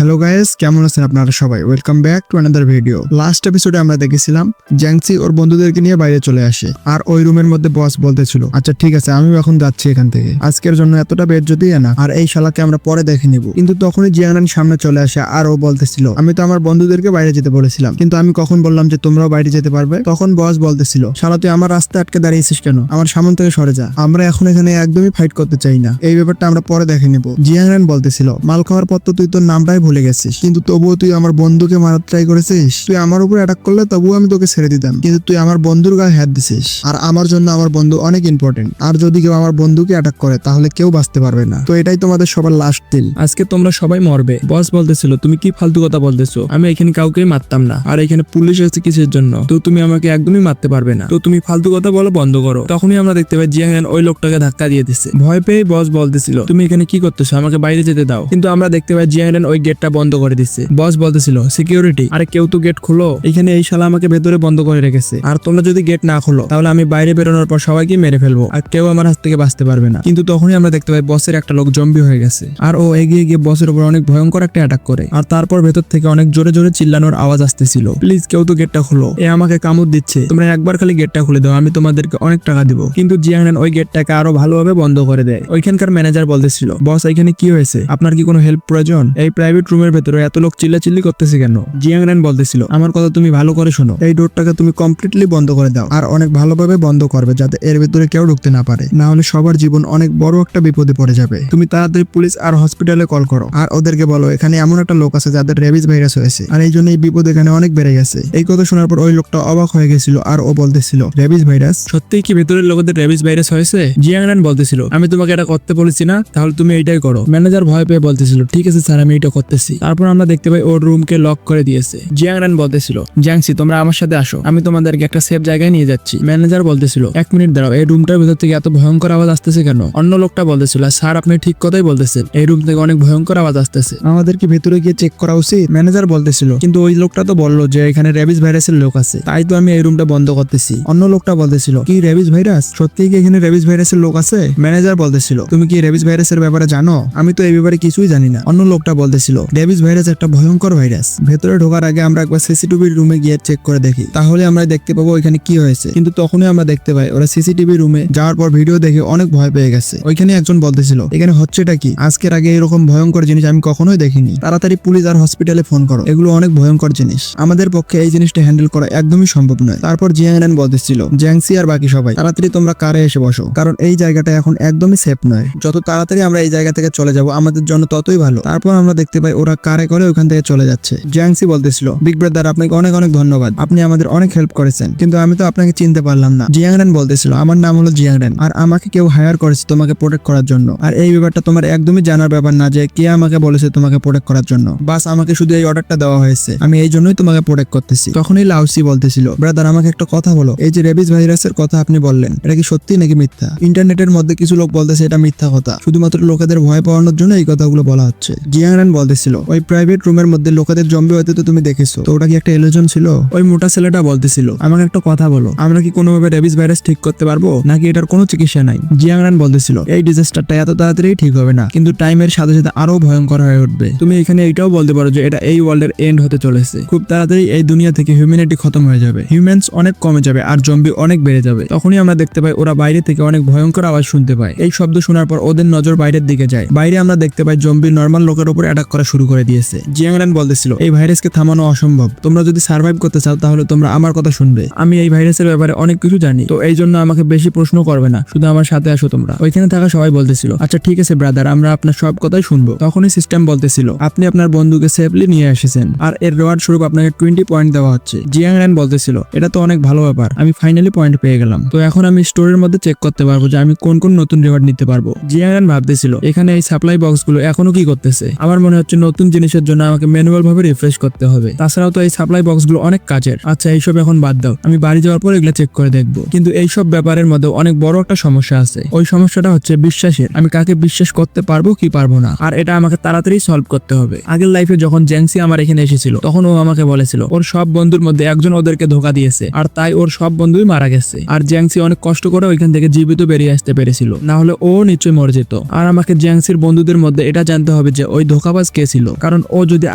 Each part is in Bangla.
হ্যালো গাইস, কেমন আছেন আপনারা সবাই? Welcome back to another video. Last এপিসোডে আমরা দেখেছিলাম জ্যাংসি ওর বন্ধুদেরকে নিয়ে বাইরে চলে আসে, আর ওই রুমের মধ্যে বস বলতেছিল, আচ্ছা ঠিক আছে আমি এখন যাচ্ছি এখান থেকে, আজকের জন্য এতটা বেড যদি না, আর এই শালাকে আমরা পরে দেখে নিব। কিন্তু তখনই জিয়াংরান সামনে চলে আসে আর ও বলতেছিল, আমি তো আমার বন্ধুদেরকে বাইরে যেতে বলেছিলাম, কিন্তু আমি কখন বললাম যে তোমরাও বাইরে যেতে পারবে? তখন বস বলতেছিল, শালা তুই আমার রাস্তায় আটকে দাঁড়িয়েছিস কেন? আমার সামনে থেকে সরে যা, আমরা এখন এখানে একদমই ফাইট করতে চাই না। এই ব্যাপারটা আমরা পরে দেখে নিব। জিয়াংরান বলতেছিল, মাল খাওয়ার পর তো তুই তোর নামটাই ভুলে গেছিস, কিন্তু তবুও তুই আমার বন্ধুকে মারার ট্রাই করেছিস। তুই আমার উপর অ্যাটাক করলে তবুও আমি তোকে ছেড়ে দিতাম, কিন্তু তুই আমার বন্ধুর গায়ে হাত দিছিস। আর আমার জন্য আমার বন্ধু অনেক ইম্পর্টেন্ট, আর যদি কেউ আমার বন্ধুকে অ্যাটাক করে তাহলে কেউ বাঁচতে পারবে না। তো এটাই তোমাদের সবার লাস্ট দিন, আজকে তোমরা সবাই মরবে। বস বলতেছিল, তুমি কি ফালতু কথা বলতেছো? আমি এখানে কাউকেই মারতাম না, আর এখানে পুলিশ আছে কিসের জন্য? তো তুমি আমাকে একদমই মারতে পারবে না, তো তুমি ফালতু কথা বলো বন্ধ করো। তখনই আমরা দেখতে পাই জিয়াংরান ওই লোকটাকে ধাক্কা দিয়ে দিচ্ছে। ভয় পেয়ে বস বলতেছিল, তুমি এখানে কি করতেছো? আমাকে বাইরে যেতে দাও। কিন্তু আমরা দেখতে পাই জিয়াংরান ওই গেটটা বন্ধ করে দিচ্ছে। বস বলতেছিল, সিকিউরিটি, আরে কেউ তো গেট খোলো, এখানে এই শালা আমাকে ভেতরে বন্ধ করে রেখেছে, আর তোমরা যদি গেট না খোলো তাহলে আমি বাইরে বেরোনোর পর সবাইকে মেরে ফেলবো, আর কেউ আমার হাত থেকে বাঁচতে পারবে না। কিন্তু তখনই আমরা দেখতে পাই বসের একটা লোক জম্বি হয়ে গেছে, আর ও এগিয়ে গিয়ে বসের উপর অনেক ভয়ঙ্কর একটা অ্যাটাক করে। আর তারপর ভেতর থেকে অনেক জোরে জোরে চিল্লানোর আওয়াজ আসতেছিল, প্লিজ কেউ তো গেটটা খোলো, এ আমাকে কামড় দিচ্ছে, তোমরা একবার খালি গেটটা খুলে দাও, আমি তোমাদেরকে অনেক টাকা দিব। কিন্তু জিয়াংরান ওই গেটটাকে আরো ভালোভাবে বন্ধ করে দেয়। ওইখানকার ম্যানেজার বলতেছিল, বস এখানে কি হয়েছে? আপনার কি কোনো হেল্প প্রয়োজন? এই প্রাইভেট রুমের ভেতরে এত লোক চিল্লাচিল্লি করতেছে কেন? জিয়াংরান বলতেছিল, আমার কথা তুমি ভালো করে শোনো, এই ডোরটাকে তুমি কমপ্লিটলি বন্ধ করে দাও, আর অনেক ভালোভাবে বন্ধ করবে যাতে এর ভেতরে কেউ ঢুকতে না পারে, না হলে সবার জীবন অনেক বড় একটা বিপদে পড়ে যাবে। তুমি তাড়াতাড়ি পুলিশ আর হসপিটালে কল করো, আর ওদেরকে বলো এখানে এমন একটা লোক আছে যাদের রেবিস ভাইরাস হয়েছে, আর এই জন্য এই বিপদ এখানে অনেক বেড়ে গেছে। এই কথা শোনার পর ওই লোকটা অবাক হয়ে গেছিল, আর ও বলতেছিল, রেবিস ভাইরাস? সত্যিই কি ভেতরের লোকদের রেবিস ভাইরাস হয়েছে? জিয়াংরান বলতেছিল, আমি তোমাকে এটা করতে বলেছি না, তাহলে তুমি এইটাই করো। ম্যানেজার ভয় পেয়ে বলতেছিল, ঠিক আছে স্যার আমি এটা করতেছি। তারপর আমরা দেখতে পাই ওর রুমকে লক করে দিয়েছে। জিয়াংরান বলতেছিল, জ্যাংসি তোমরা আমার সাথে আসো, আমি তোমাদেরকে একটা সেফ জায়গায় নিয়ে যাচ্ছি। ম্যানেজার বলতেছিল, এক মিনিট দাঁড়াও, এই রুমটার ভেতর থেকে এত ভয়ঙ্কর আওয়াজ আসতেছে কেন? অন্য লোকটা বলতেছিল, স্যার আপনি ঠিক কথাই বলতেছেন, এই রুম থেকে অনেক ভয়ঙ্কর আওয়াজ আসতেছে, আমাদের কি ভেতরে গিয়ে চেক করা উচিত? ম্যানেজার বলতেছিল, কিন্তু ওই লোকটা তো বললো যে এখানে রেবিস ভাইরাসের লোক আছে, তাই তো আমি এই রুমটা বন্ধ করতেছি। অন্য লোকটা বলতেছিল, কি রেবিস ভাইরাস? সত্যিই কি এখানে রেবিস ভাইরাসের লোক আছে? ম্যানেজার বলতেছিল, তুমি কি রেবিস ভাইরাসের ব্যাপারে জানো? আমি তো এই ব্যাপারে কিছুই জানি না। অন্য লোকটা বলতেছিল, রেবিস ভাইরাস একটা ভয়ঙ্কর ভাইরাস, ভেতরে ঢোকার আগে আমরা একবার সিসিটিভি রুমে গিয়ে চেক করে দেখি, তাহলে আমরা দেখতে পাবো ওইখানে কি হয়েছে। কিন্তু তখনই আমরা দেখতে পাই ওরা সিসিটিভি রুমে যাওয়ার পর ভিডিও দেখে অনেক ভয় পেয়ে গেছে। ওইখানে একজন বলতেছিল, এখানে হচ্ছেটা কি? আজকের আগে এরকম ভয়ঙ্কর জিনিস আমি কখনোই দেখিনি, তাড়াতাড়ি পুলিশ আর হসপিটালে ফোন করো, এগুলো অনেক ভয়ঙ্কর জিনিস, আমাদের পক্ষে এই জিনিসটা হ্যান্ডেল করা একদমই সম্ভব নয়। তারপর জিয়াংরান বলতেছিল, জ্যাংসি আর বাকি সবাই তাড়াতাড়ি তোমরা কারে এসে বসো, কারণ এই জায়গাটা এখন একদমই সেফ নয়, যত তাড়াতাড়ি আমরা এই জায়গা থেকে চলে যাব আমাদের জন্য ততই ভালো। তারপর আমরা দেখতে পাই ওরা কারে করে ওখান থেকে চলে যাচ্ছে। জ্যাংসি বলতেছিল, বিগ ব্রাদার আপনাকে অনেক অনেক ধন্যবাদ, আপনি আমাদের অনেক হেল্প করেছেন, কিন্তু আমি তো আপনাকে চিনতে পারলাম না। জিয়াংরান বলতেছিল, আমার নাম হলো জিয়াংরান, আর আমাকে কেউ হায়ার করেছে তোমাকে প্রোটেক্ট করার জন্য, আর এই ব্যাপারটা তোমার একদমই জানার ব্যাপার না যে কে আমাকে বলেছে তোমাকে প্রোটেক্ট করার জন্য, বাস আমাকে শুধু এই অর্ডারটা দেওয়া হয়েছে, আমি এই জন্যই তোমাকে প্রোটেক্ট করতেছি। তখনই লাউসি বলতেছিল, ব্রাদার আমাকে একটা কথা বলো, এই যে রেবিস ভাইরাসের কথা আপনি বললেন এটা কি সত্যি নাকি মিথ্যা? ইন্টারনেটের মধ্যে কিছু লোক বলতেছে এটা মিথ্যা কথা, শুধুমাত্র লোকেদের ভয় পাওয়ানোর জন্য এই কথাগুলো বলা হচ্ছে। জিয়াংরান বলতেছিল, ওই প্রাইভেট রুমের মধ্যে লোকেদের জম্বি হতে তো তুমি দেখেছো, তো ওটা কি একটা ইলিউশন ছিল? ওই মোটা ছেলেটা বলতেছিল, আমাকে একটা কথা বলো, আমরা কি কোনোভাবে রেবিস ভাইরাস ঠিক করতে পারবো নাকি এটার কোনো চিকিৎসা নাই? জিয়াংরান বলতেছিল, এই ডিজাস্টারটা এত তাড়াতাড়ি ঠিক হবে না, কিন্তু টাইমের সাথে সাথে আরো ভয়ঙ্কর হয়ে উঠবে। তুমি এখানে এইটাও বলতে পারো যে এটা এই ওয়ার্ল্ডের এন্ড হতে চলেছে, খুব তাড়াতাড়ি এই দুনিয়া থেকে হিউম্যানিটি খতম হয়ে যাবে, হিউম্যানস অনেক কমে যাবে আর জম্বি অনেক বেড়ে যাবে। তখনই আমরা দেখতে পাই ওরা বাইরে থেকে অনেক ভয়ঙ্কর আওয়াজ শুনতে পায়। এই শব্দ শোনার পর ওদের নজর বাইরের দিকে যায়। বাইরে আমরা দেখতে পাই জম্বি নর্মাল লোকের উপর অ্যাটাক করা শুরু করে দিয়েছে। জিয়াংরান বলতেছিল, এই ভাইরাসকে থামানো অসম্ভব, তোমরা যদি সার্ভাইভ করতে চাও তাহলে তোমরা আমার কথা শুনবে, আমি এই ভাইরাসের ব্যাপারে অনেক কিছু জানি, তো এই জন্য আমাকে বেশি প্রশ্ন করবে না, শুধু আমার সাথে আসো তোমরা। ওইখানে থাকা সবাই বলতেছিল, আচ্ছা ঠিক আছে ব্রাদার, আমরা আপনার সব কথাই শুনবো। তখনই সিস্টেম বলতেছিল, আপনি আপনার বন্ধুকে সেফলি নিয়ে এসেছেন, আর এর রিওয়ার্ড স্বরূপ আপনাকে 20 পয়েন্ট দেওয়া হচ্ছে। জিয়াংরান বলতেছিল, এটা তো অনেক ভালো ব্যাপার, আমি ফাইনালি পয়েন্ট পেয়ে গেলাম, তো এখন আমি স্টোরের মধ্যে চেক করতে পারবো যে আমি কোন কোন নতুন রিওয়ার্ড নিতে পারবো। জিয়াংরান ভাবতেছিল, এখানে এই সাপ্লাই বক্স গুলো এখনো কি করতেছে? আমার মনে হচ্ছে নতুন জিনিসের জন্য আমাকে ম্যানুয়াল ভাবে রিফ্রেশ করতে হবে, তাছাড়াও তো এই সাপ্লাই বক্স গুলো অনেক কাজের। আচ্ছা এইসব এখন বাদ দাও, আমি বাড়ি যাওয়ার পর এগুলো চেক করে দেখবো। কিন্তু এইসব ব্যাপারের মধ্যে অনেক বড় একটা সমস্যা আছে, ওই সমস্যাটা হচ্ছে বিশ্বাসের। আমি কাকে বিশ্বাস করতে পারবো কি পারবো না, আর এটা আমাকে তাড়াতাড়ি সলভ করতে হবে। আগের লাইফে যখন জ্যাংসি আমার এখানে এসেছিল তখন ও আমাকে বলেছিল ওর সব বন্ধুর মধ্যে একজন ওদেরকে ধোকা দিয়েছে, আর তাই ওর সব বন্ধুই মারা গেছে, আর জ্যাংসি অনেক কষ্ট করে ওইখান থেকে জীবিত বেরিয়ে আসতে পেরেছিল, না হলে ও নিশ্চয়ই মরে যেত। আর আমাকে জ্যাংসির বন্ধুদের মধ্যে এটা জানতে হবে যে ওই ধোকাবাজ কে ছিল, কারণ ও যদি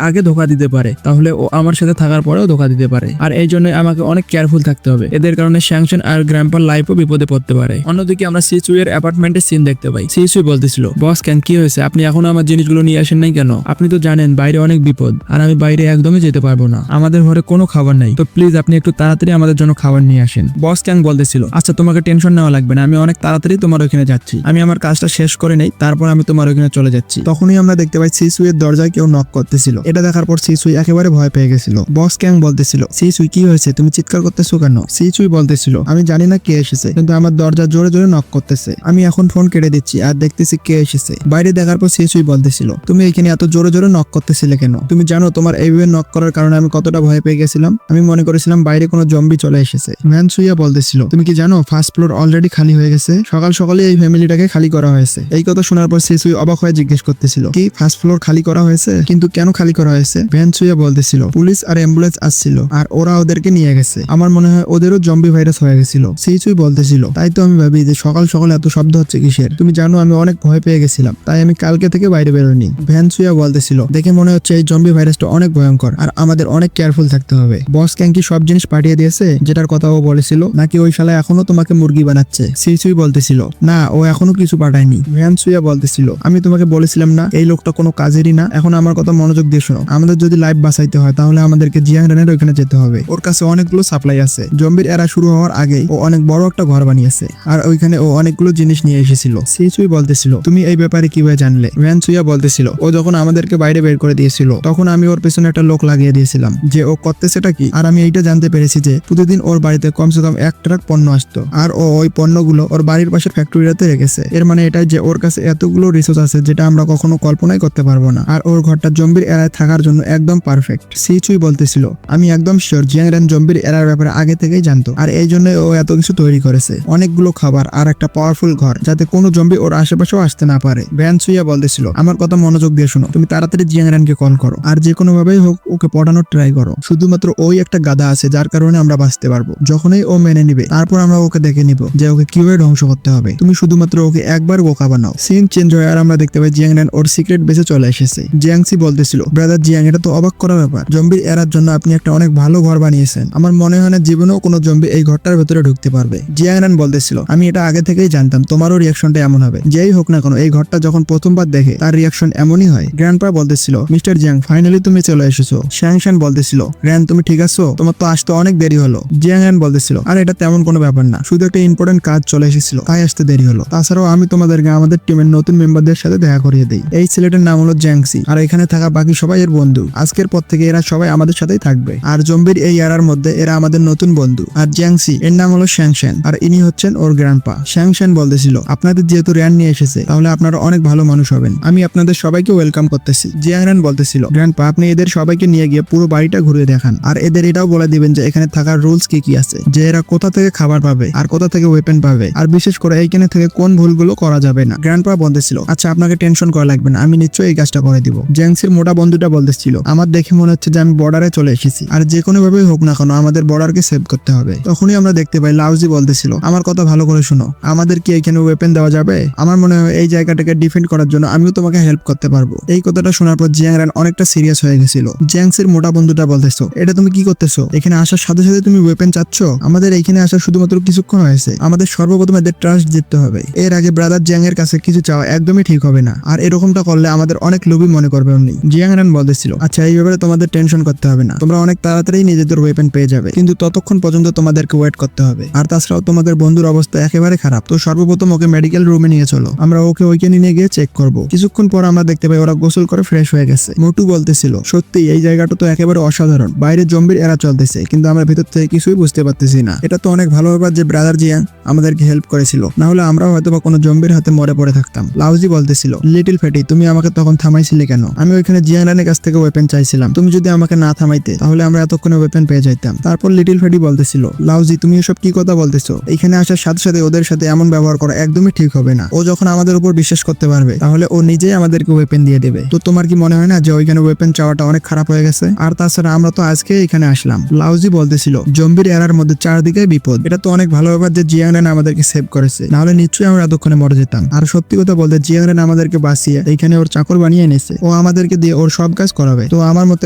আগে ধোকা দিতে পারে তাহলে ও আমার সাথে থাকার পরেও ধোকা দিতে পারে। আর এই জন্য আমাকে অনেক কেয়ারফুল থাকতে হবে, এদের কারণে স্যাংশন আর গ্র্যান্ডপার লাইফও বিপদে পড়তে পারে। অন্যদিকে আমরা সিচুই এর অ্যাপার্টমেন্টের সিন দেখতে পাই। সিচুই বলতেছিল, বস কেন কি হয়েছে, আপনি এখনো আমার জিনিসগুলো নিয়ে আসেন নাই কেন? আপনি তো জানেন বাইরে অনেক বিপদ, আর আমি বাইরে একদমই যেতে পারবো না, আমাদের ঘরে কোনো খাবার নাই, তো প্লিজ আপনি একটু তাড়াতাড়ি আমাদের জন্য খাবার নিয়ে আসেন। বস ক্যাং বলতেছিল, আচ্ছা তোমাকে টেনশন নেওয়া লাগবে না, আমি অনেক তাড়াতাড়ি তোমার ওখানে যাচ্ছি, আমি আমার কাজটা শেষ করে নেই, তারপর আমি তোমার ওখানে চলে যাচ্ছি। তখনই আমরা দেখতে পাই সিসুই এর দরজায় কেউ নক করতেছিল। এটা দেখার পর সিসুই একেবারে ভয় পেয়ে গেছিল। বস ক্যাং বলতেছিল, সিসুই কি হয়েছে, তুমি চিৎকার করতেছো কেন? সিসুই বলতেছিল, আমি জানি না কে এসেছে, কিন্তু আমার দরজা জোরে জোরে নক করতেছে, আমি এখন ফোন কেটে দিচ্ছি আর দেখতেছি কে এসেছে। বাইরে দেখার পর সিসুই বলতেছিল, তুমি এখানে এত জোরে জোরে নক করতেছিলে কেন? তুমি জানো তোমার এইভাবে নক করার কারণে আমি কতটা ভয় পেয়ে গেছিলাম? আমি মনে করেছিলাম বাইরে কোনো জম্বি চলে এসেছে। ভ্যানসুইয়া বলতেছিল, তুমি কি জানো ফার্স্ট ফ্লোর অলরেডি খালি হয়ে গেছে, সকাল সকালে এই ফ্যামিলিটাকে খালি করা হয়েছে। এই কথা শোনার পর সিসুই অবাক হয়ে জিজ্ঞেস করতেছিল, কি ফার্স্ট ফ্লোর খালি করা হয়েছে? কিন্তু কেন খালি করা হয়েছে? ভ্যানসুইয়া বলতেছিল, পুলিশ আর অ্যাম্বুলেন্স আসছিল আর ওরা ওদেরকে নিয়ে গেছে, আমার মনে হয় ওদেরও জম্বি ভাইরাস হয়ে গেছিল। সিসুই বলতেছিল, তাই তো আমি ভাবি যে সকাল সকালে এত শব্দ হচ্ছে কিসের? তুমি জানো আমি অনেক ভয় পেয়ে গেছিলাম, তাই আমি কালকে থেকে বাইরে বেরোনি। ভ্যানসুইয়া বলতেছিল, দেখে মনে হচ্ছে এই জম্বি ভাইরাসটা অনেক ভয়ঙ্কর আর আমাদের অনেক কেয়ারফুল থাকতে হবে। বস ক্যাং কি সব জিনিস পাঠিয়ে দিয়েছে যেটার কথা ও বলেছিল, নাকি ওই শালা এখনো তোমাকে মুরগি বানাচ্ছে? সিসুই বলতেছিল, না ও এখনো কিছু পাঠায়নি। ভ্যানসুইয়া বলতেছিল, আমি তোমাকে বলেছিলাম না এই লোকটা কোনো কাজেরই না। এখন আমার কথা মনোযোগ দিয়ে শোনো, আমাদের যদি লাইফ বাঁচাইতে হয় তাহলে আমাদেরকে জিয়াংরানের ওইখানে যেতে হবে। ওর কাছে অনেকগুলো সাপ্লাই আছে, জম্বির এরা শুরু হওয়ার আগেই ও অনেক বড় একটা ঘর বানিয়েছে আর ওইখানে ও অনেকগুলো জিনিস নিয়ে এসেছিল। সিসুই বলতেছিল, তুমি এই ব্যাপারে কিভাবে জানলে? ভ্যানসুইয়া বলতেছিল, ও যখন আমাদেরকে বাইরে বের করে দিয়েছিল তখন আমি ওর পেছনে একটা লোক লাগিয়ে দিয়েছিলাম যে ও করতেছেটা কি, আর আমি এইটা জানতে পেরেছি যে প্রতিদিন ওর বাড়িতে কমসে কম 1 ট্রাক পণ্য আসতো আর ও ওই পণ্যগুলো ওর বাড়ির পাশের ফ্যাক্টরিতে রেখেছে। এর মানে এটাই যে ওর কাছে এতগুলো রিসোর্স আছে যেটা আমরা কখনো কল্পনাই করতে পারবো না, আর ওর ঘরটা জম্বির এরায় থাকার জন্য একদম পারফেক্ট। সিচুই বলতেছিল, আমি একদম শিওর জিয়াংরান জম্বির এরার ব্যাপারে আগে থেকেই জানতো আর এই জন্য ও এত কিছু তৈরি করেছে, অনেকগুলো খাবার আর একটা পাওয়ারফুল ঘর, যাতে কোনো জম্বি ওর আশেপাশেও আসতে না পারে। ভ্যানসুইয়া বলতেছিল, আমার কথা মনোযোগ দিয়ে শোনো, তুমি তাড়াতাড়ি জিয়াংরানকে কল করো আর যে কোনো ভাবেই হোক ওকে পটানোর ট্রাই করো। শুধুমাত্র ওই একটা গাধা আছে যার কারণে আমরা বাঁচতে পারবো। যখনই ও মেনে নিবে তারপর আমরা ওকে দেখে নিব যে ওকে কিভাবে ধ্বংস করতে হবে। তুমি শুধুমাত্র ওকে একবার বোকা বানাও। সিন চেঞ্জ হয় আর আমরা দেখতে পাই জিয়াংরান ওর সিক্রেট বেসে চলে এসেছে। জিয়াংসি বলতেছিল, ব্রাদার জিয়াং, এটা তো অবাক করার ব্যাপার, জম্বির এরার জন্য আপনি একটা অনেক ভালো ঘর বানিয়েছেন, আমার মনে হয় না জীবনেও কোনো জম্বি এই ঘরটার ভেতরে ঢুকতে পারবে। জিয়াংরান বলতেছিল, আমি এটা আগে থেকেই জানতাম তোমারও রিয়াকশনটা এমন হবে, যেই হোক না কেন এই ঘরটা যখন প্রথমবার দেখে তার রিয়াকশন এমনই হয়। গ্র্যান্ডপা বলতেছিল, মিস্টার জিয়াং ফাইনালি তুমি চলে এসেছো। শ্যাংশান বলতেছিল, গ্র্যান্ড তুমি ঠিক আছো? তোমার তো আসতে অনেক দেরি হলো। জিয়াংরান বলতেছিল, আর এটা তেমন কোনো ব্যাপার না, শুধু একটা ইম্পর্টেন্ট কাজ চলে এসেছিল তাই আসতে দেরি হলো। তাছাড়াও আমি তোমাদেরকে আমাদের টিমের নতুন মেম্বারদের সাথে দেখা করিয়ে দেই। এই ছেলেটার নাম হলো জ্যাংসি আর এখানে থাকা বাকি সবাই এর বন্ধু। আজকের পর থেকে এরা সবাই আমাদের সাথেই থাকবে আর জম্বির এই এরার মধ্যে এরা আমাদের নতুন বন্ধু। আর জ্যাংসি এর নাম হলো শ্যাংশান আর ইনি হচ্ছেন ওর গ্র্যান্ডপা। শ্যাংশান বলতেছিল, আপনাদের যেহেতু র্যান নিয়ে এসেছে তাহলে আপনারা অনেক ভালো মানুষ হবেন, আমি আপনাদের সবাইকে ওয়েলকাম করতেছি। জিয়াংরান বলতেছিল, গ্র্যান্ডপা আপনি এদের সবাইকে নিয়ে গিয়ে পুরো বাড়িটা ঘুরে দেখান আর এদের এটাও বলে দিবেন যে এখানে থাকার রুলস কি কি আছে, যে এরা কোথা থেকে খাবার পাবে আর কোথা থেকে ওয়েপেন পাবে, আর বিশেষ করে এইখানে থেকে কোন ভুলগুলো করা যাবে না। গ্র্যান্ডপা বলতেছিল, আচ্ছা আপনাকে টেনশন করা লাগবে না, আমি নিশ্চয়ই এই কাজটা করে দিব। জ্যাংসির মোটা বন্ধুটা বলতেছিল, আমার দেখে মনে হচ্ছে যে আমি বর্ডারে চলে এসেছি আর যে কোনো ভাবেই হোক না কেন আমাদের বর্ডারকে সেভ করতে হবে। তখনই আমরা দেখতে পাই লাউজি বলতেছিল, আমার কথা ভালো করে শোনো, আমাদের কি এখানে ওয়েপেন দেওয়া যাবে? আমার মনে হয় এই জায়গাটাকে ডিফেন্ড করার জন্য আমিও তোমাকে হেল্প করতে পারবো। এই কথাটা শোনার পর জিয়াংরান অনেকটা সিরিয়াস হয়ে গেছিল। জ্যাংসির মোটা বন্ধুটা বলতেছো, এটা তুমি কি করতেছো? এখানে আসার সাথে সাথে তুমি ওয়েপেন চাচ্ছ? আমাদের এখানে আসা শুধুমাত্র কিছুক্ষণ হয়েছে, আমাদের সর্বপ্রথম এদের ট্রাস্ট জিততে হবে। এর আগে ব্রাদার জিয়াং এর কাছে কিছু চাওয়া একদমই ঠিক হবে না, আর এরকমটা করলে আমাদের অনেক লোভী মনে করবে উনি। জিয়াংরান বলতেছিল, আচ্ছা এই ব্যাপারে তোমাদের টেনশন করতে হবে না, তোমরা অনেক তাড়াতাড়ি নিজেদের ওয়েপেন পেয়ে যাবে, কিন্তু ততক্ষণ পর্যন্ত তোমাদেরকে ওয়েট করতে হবে। আর তাছাড়াও তোমাদের বন্ধুর অবস্থা একেবারে খারাপ, তো সর্বপ্রথম ওকে মেডিকেল রুমে নিয়ে চলো, আমরা ওকে ওইখানে নিয়ে গিয়ে চেক করবো। কিছুক্ষণ পর আমরা দেখতে পাই ওরা গোসল করে ফ্রেশ হয়ে গেছে। মোটু বলতেছিল, সত্যি এই জায়গাটা তো একেবারে অসাধারণ, বাইরে জম্বির এরা চলতেছে কিন্তু আমরা ভেতর থেকে কিছুই বুঝতে পারতেছি না। এটা তো অনেক ভালো ব্যাপার যে ব্রাদার জিয়াং আমাদেরকে হেল্প করেছিল, না হলে আমরাও হয়তো বা কোনো জম্বির হাতে মরে পড়ে থাকতাম। লাউজি বলতেছিল, লিটল ফ্যাটি তুমি আমাকে তখন থামাইছিলে কেন? আমি ওইখানে জিয়াংরানের কাছ থেকে ওয়েপেন চাইছিলাম, তুমি যদি আমাকে না থামাইতে তাহলে আমরা এতক্ষণে ওয়েপেন পেয়ে যাইতাম। তারপর লিটল ফ্যাটি বলতেছিল, লাউজি তুমি এসব কি কথা বলতেছো? এখানে আসার সাথে সাথে ওদের সাথে এমন ব্যবহার করা একদমই ঠিক হবে না। ও যখন আমাদের উপর বিশ্বাস করতে পারবে তাহলে ও নিজেই আমাদেরকে ওয়েপেন দিয়ে দেবে। তো তোমার কি মনে হয় না যে ওইখানে ওয়েপেন চাওয়াটা অনেক খারাপ হয়ে গেছে? আর তাছাড়া আমরা তো আজকে এখানে আসলাম। লাউজি বলতেছিল, জম্বির এরার মধ্যে চারদিকে বিপদ, এটা তো অনেক ভালো ব্যাপার যে জিয়াংরান আমাদেরকে সেভ করেছে, না হলে নিশ্চয়ই আমরা এতক্ষণে মরে যেতাম। আর সত্যি কথা বলতে জিয়াংরান আমাদেরকে বাঁচিয়ে এইখানে ওর চাকর বানিয়ে এনেছে। ও আমাদেরকে দিয়ে ওর সব কাজ করাবে। তো আমার মতে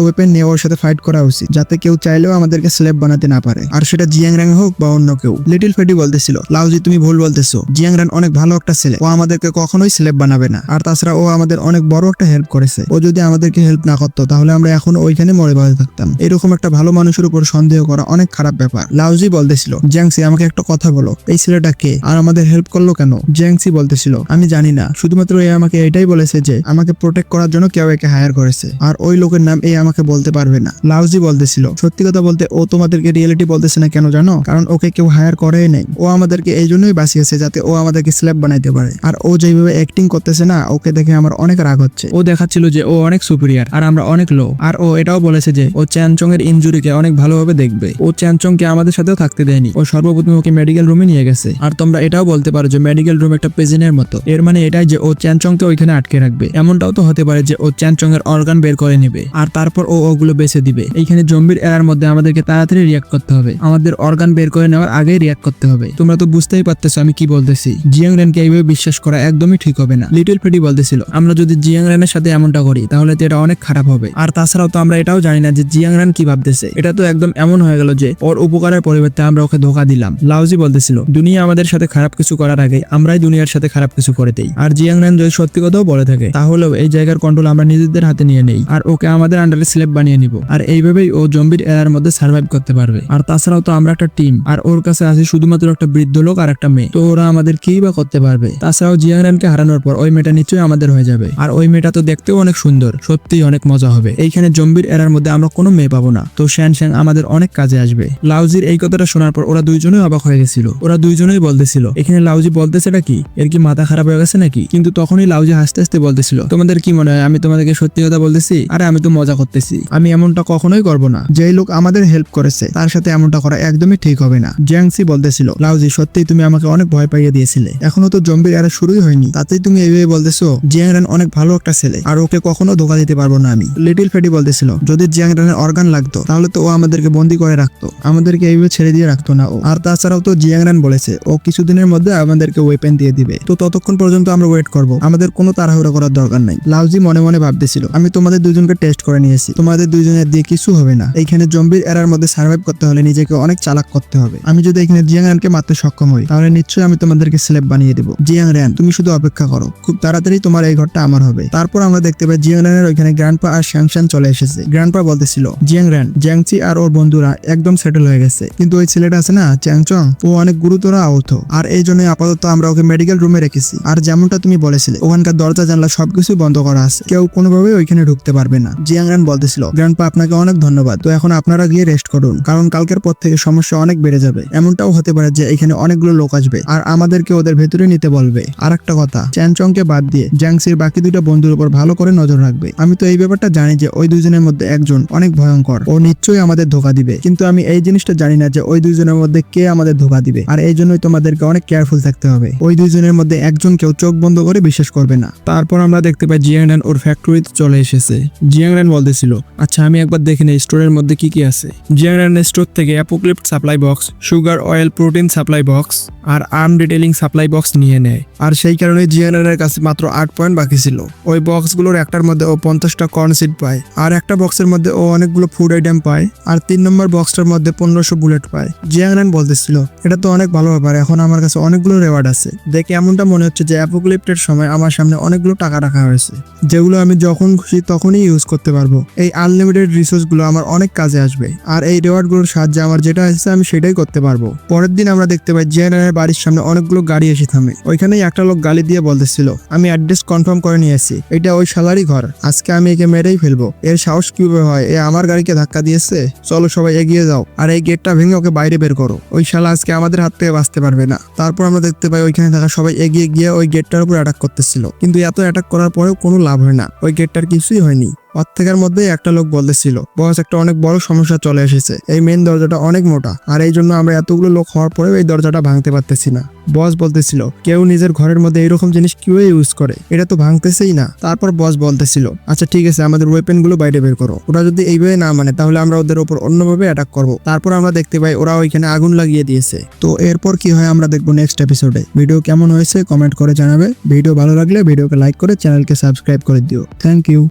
ওয়েপেন নিয়ে ওর সাথে ফাইট করা উচিত, যাতে কেউ চাইলেও আমাদেরকে স্লেভ বানাতে না পারে, আর সেটা জিয়াংরাং হোক বা অন্য কেউ। লিটল ফেডি বলতেছিল, লাউজি তুমি ভুল বলতেছো, জিয়াংরান অনেক ভালো একটা ছেলে, ও আমাদেরকে কখনোই স্লেভ বানাবে না। আর তাছাড়া ও আমাদের অনেক বড় একটা হেল্প করেছে, ও যদি আমাদেরকে হেল্প না করতো তাহলে আমরা এখন ওইখানে মরে বাজে থাকতাম। এরকম একটা ভালো মানুষের উপর সন্দেহ করা অনেক খারাপ ব্যাপার। লাউজি বলতেছিল, জ্যাংসি আমাকে একটা কথা বলো, এই ছেলেটা কে আর আমাদের হেল্প করলো কেন? জ্যাংসি বলতেছিল, আমি জানি না, শুধুমাত্র এ আমাকে এটাই বলেছে যে আমাকে প্রোটেক্ট করার জন্য কেউ একে হায়ার করেছে, আর ওই লোকের নাম এ আমাকে বলতে পারবে না। লাউজি বলতেছিল, সত্যি কথা বলতে ও তোমাদেরকে রিয়েলিটি বলতেছে না কেন জানো? কারণ ওকে কেউ হায়ার করেই নাই, ও আমাদেরকে এই জন্যই বাঁচিয়েছে যাতে ও আমাদেরকে স্ল্যাব বানাইতে পারে। আর ও যেভাবে অ্যাক্টিং করতেছে না, ওকে দেখে আমার অনেক রাগ হচ্ছে। ও দেখাচ্ছিল যে ও অনেক সুপিরিয়ার আর আমরা অনেক লো। আর ও এটাও বলেছে যে ও চ্যানচং এর ইনজুরিকে অনেক ভালোভাবে দেখবে। ও চ্যানচংকে আমাদের সাথেও থাকতে দেয়নি, ও সর্বপ্রথম ওকে মেডিকেল রুমে নিয়ে গেছে। আর তোমরা এটাও বলতে পারো যে মেডিকেল রুম একটা প্রিজনের মতো, এর মানে এটাই যে ও চ্যানচংকে ওইখানে আটকে রাখবে। এমনটাও তো হতে পারে যে ও চ্যানচং এর অর্গান বের করে নেবে আর তারপর ও ওগুলো বেছে দিবে। এইখানে জম্বির এরার মধ্যে আমাদেরকে তাড়াতাড়ি রিয়াক্ট করতে হবে, আমাদের অর্গান বের করে নেওয়ার আগেই রিয়াক্ট করতে হবে। তোমরা তো বুঝতেই পারতেছো আমি কি বলতেছি। জিয়াংরেনকে এইভাবে বিশ্বাস করা একদমই ঠিক হবে না। লিটল ফ্রেডি বলতেছিল, আমরা যদি জিয়াংরেনের সাথে এমনটা করি তাহলে তো এটা অনেক খারাপ হবে। আর তাছাড়াও তো আমরা এটাও জানি না যে জিয়াংরেন কি ভাবতেছে। এটা তো একদম এমন হয়ে গেল যে ওর উপকারের পরিবর্তে আমরা ওকে ধোকা দিলাম। লাউজি বলতেছিল, দুনিয়া আমাদের সাথে খারাপ কিছু করার আগে আমরাই দুনিয়ার সাথে খারাপ কিছু করে দেই। আর জিয়াংরেন যদি সত্যি কথাও বলে থাকে তাহলেও এই জায়গার কন্ট্রোল আমরা নিজেদের হাতে নিয়ে নেই আর ওকে আমাদের আন্ডারে স্লেভ বানিয়ে নিব। আর এইভাবেই ও জম্বির এরার মধ্যে সার্ভাইভ করতে পারবে। আর তাছাড়াও তো আমরা একটা টিম, আর ওর কাছে আছে শুধুমাত্র একটা বৃদ্ধ লোক আর একটা মেয়ে, তো ওরা আমাদের কি বা করতে পারবে? তাছাড়াও জিয়াংরেনকে হারানোর পর ওই মেয়েটা নিশ্চয়ই আমাদের হয়ে যাবে। আর ওই মেয়েটা তো দেখতেও অনেক সুন্দর, সত্যিই অনেক মজা হবে। এইখানে জম্বির এরার মধ্যে আমরা কোনো মেয়ে পাবো না, তো শ্যান শ্যাং আমাদের অনেক কাজে আসবে। লাউজির এই কথাটা শোনার পর ওরা দুইজনেই অবাক হয়ে গেছিল। ওরা দুইজনেই বলতেছিল, এখানে লাউজি বলতেছেটা কি? এর কি মাথা খারাপ হয়ে গেছে নাকি? কিন্তু তখনই লাউজি হাসতে হাসতে বলতেছিল, তোমাদের কি মনে হয় আমি তোমাদেরকে সত্যি কথা বলতেছি? আরে আমি তো মজা করতেছি, আমি এমনটা কখনোই করবো না। যেই লোক আমাদের হেল্প করেছে তার সাথে এমনটা করা একদমই ঠিক হবে না। জ্যাংসি বলতেছিল, লাউজি সত্যিই তুমি আমাকে অনেক ভয় পাইয়ে দিয়েছিলে, এখনো তো জম্বির এরা শুরুই হয়নি, তাতেই তুমি এইভাবে বলতেছো? জিয়াংরেন অনেক ভালো একটা ছেলে, আর ওকে কখনো ধোকা দিতে পারবো না আমি। লিটল ফেডি বলতেছিল, যদি জিয়াংরেনের অর্গান লাগতো তাহলে তো ও আমাদেরকে বন্দি করে রাখতো, আমাদেরকে এইভাবে ছেড়ে দিয়ে রাখতো না ও। আর তাছাড়াও তো জিয়াংরেন বলেছে ও কিছুদিনের মধ্যে আমাদেরকে ওয়েপেন দিয়ে দিবে, তো ততক্ষণ পর্যন্ত আমরা ওয়েট করব, আমাদের কোনো তাড়াহুড়া করার দরকার নাই। লাউজি মনে মনে ভাবতেছিল, আমি তোমাদের দুজনকে টেস্ট করে নিয়েছি, তোমাদের দুজনের দিয়ে কিছু হবে না। এইখানে জম্বির এরার মধ্যে সার্ভাইভ করতে হলে নিজেকে অনেক চালাক করতে হবে। আমি যদি এখানে জিয়াংরেনকে মারতে সক্ষম হই তাহলে নিশ্চয়ই আমি তোমাদেরকে স্লেভ বানিয়ে দেবো। জিয়াংরেন তুমি শুধু অপেক্ষা করো, খুব তাড়াতাড়ি তোমার এই ঘরটা আমার হবে। তারপর আমরা দেখতে পাই জিয়াংরেনের ওইখানে গ্র্যান্ডপা আর শ্যাংশান চলে এসেছে। গ্র্যান্ডপা বলতেছিল, জিয়াংরেন, জ্যাংচি আর ওর বন্ধুরা একদম সেটেল হয়ে গেছে, কিন্তু ওই ছেলেটা আছে না চ্যাংচং, ও অনেক গুরুতর আহত, আর এই জন্য আপাতত আমরা ওকে মেডিকেল রুমে রেখেছি। আর যেমনটা তুমি বলেছিলে ওখানকার দরজা জানলা সবকিছু বন্ধ করা আছে, কেউ কোনোভাবে ওইখানে ঢুকতে পারবে না। জিয়াংরেন বলতেছিল, গ্র্যান্ডপা আপনাকে অনেক ধন্যবাদ, তো এখন আপনারা গিয়ে রেস্ট করুন, কারণ কালকের পর থেকে সমস্যা অনেক বেড়ে যাবে। এমনটাও হতে পারে যে এখানে অনেকগুলো লোক আসবে আর আমাদেরকে ওদের ভেতরে নিতে বলবে। আর একটা কথা, চ্যানচংকে বাদ দিয়ে জ্যাংসির বাকি দুইটা বন্ধুর উপর ভালো করে নজর রাখবে। আমি তো এই ব্যাপারটা জানি যে ওই দুইজনের মধ্যে একজন অনেক ভয়ঙ্কর, ও নিশ্চয়ই আমাদের ধোকা দিবে, কিন্তু আমি এই জিনিসটা জানি না যে ওই দুইজনের মধ্যে কে আমাদের ধোকা দিবে। আর এই জন্যই তোমাদেরকে অনেক কেয়ারফুল থাকতে হবে, ওই দুইজনের মধ্যে একজন কেউ চোখ বন্ধ করে বিশ্বাস করবে না। তারপর আমরা দেখতে পাই জিয়াংরেন ওর ফ্যাক্টরিতে চলে এসেছে। জিয়াংরেন বলতেছিল, আচ্ছা আমি একবার দেখে নেই স্টোরের মধ্যে কি কি আছে। জিয়াংরেনের স্টোর থেকে apocalypse supply box, sugar oil protein supply box আর আর্ম ডিটেইলিং সাপ্লাই বক্স নিয়ে নেয়। আর সেই কারণে জিয়াংরেনের কাছে মাত্র 8 পয়েন্ট বাকি ছিল। ওই বক্সগুলোর একটার মধ্যে ও 50টা কর্ন সিড পায়, আর একটা বক্সের মধ্যে ও অনেকগুলো ফুড আইটেম পায়, আর 3 নম্বর বক্সটার মধ্যে 1500 বুলেট পায়। জিয়াংরেন বলতেছিল, এটা তো অনেক ভালো ব্যাপার, এখন আমার কাছে অনেকগুলো রেওয়ার্ড আছে। দেখে এমনটা মনে হচ্ছে যে অ্যাপোক্লিপ্টের সময় আমার সামনে অনেকগুলো টাকা রাখা হয়েছে, যেগুলো আমি যখন খুশি তখনই ইউজ করতে পারবো। এই আনলিমিটেড রিসোর্স গুলো আমার অনেক কাজে আসবে, আর এই রেওয়ার্ড গুলোর সাহায্যে আমার যেটা আছে আমি সেটাই করতে পারবো। পরের দিন আমরা দেখতে পাই জিয়াংরেনের বাড়ির সামনে অনেকগুলো গাড়ি এসে থামে। ওইখানেই একটা লোক গালি দিয়ে বলতেছিল, আমি অ্যাড্রেস কনফার্ম করে নিয়েছি, এটা ওই শালারই ঘর, আজকে আমি একে মেরেই ফেলবো। এর সাহস কিভাবে হয়, এ আমার গাড়িকে ধাক্কা দিয়েছে, চলো সবাই এগিয়ে যাও, আর এই গেটটা ভেঙে ওকে বাইরে বের করো, ওই শালা আজকে আমাদের হাত থেকে বাঁচতে পারবে না। তারপর আমরা দেখতে পাই ওইখানে থাকা সবাই এগিয়ে গিয়ে ওই গেটটার উপর অ্যাটাক করতেছিল, কিন্তু এত অ্যাটাক করার পরেও কোনো লাভ হয় না, ওই গেটটার কিছুই হয়নি। অর্ধেকের মধ্যে একটা লোক বলতেছিল, বস একটা অনেক বড় সমস্যা চলে এসেছে, এই মেন দরজাটা অনেক মোটা আর এই জন্য আমরা এতগুলো লোক হওয়ার পরেও এই দরজাটা ভাঙতে পারতেছি না। বস বলতেছিল, কেউ নিজের ঘরের মধ্যে এইরকম জিনিস কিভাবে ইউজ করে, এটা তো ভাঙতেছেই না। তারপর বস বলতেছিল, আচ্ছা ঠিক আছে, আমাদের ওয়েপেন গুলো বাইরে বের করো, ওরা যদি এইভাবে না মানে তাহলে আমরা ওদের উপর অন্যভাবে অ্যাটাক করব। তারপর আমরা দেখতে পাই ওরা ওইখানে আগুন লাগিয়ে দিয়েছে। তো এরপর কি হয় আমরা দেখবো নেক্সট এপিসোডে। ভিডিও কেমন হয়েছে কমেন্ট করে জানাবে। ভিডিও ভালো লাগলে ভিডিওকে লাইক করে চ্যানেলকে সাবস্ক্রাইব করে দিও। Thank you.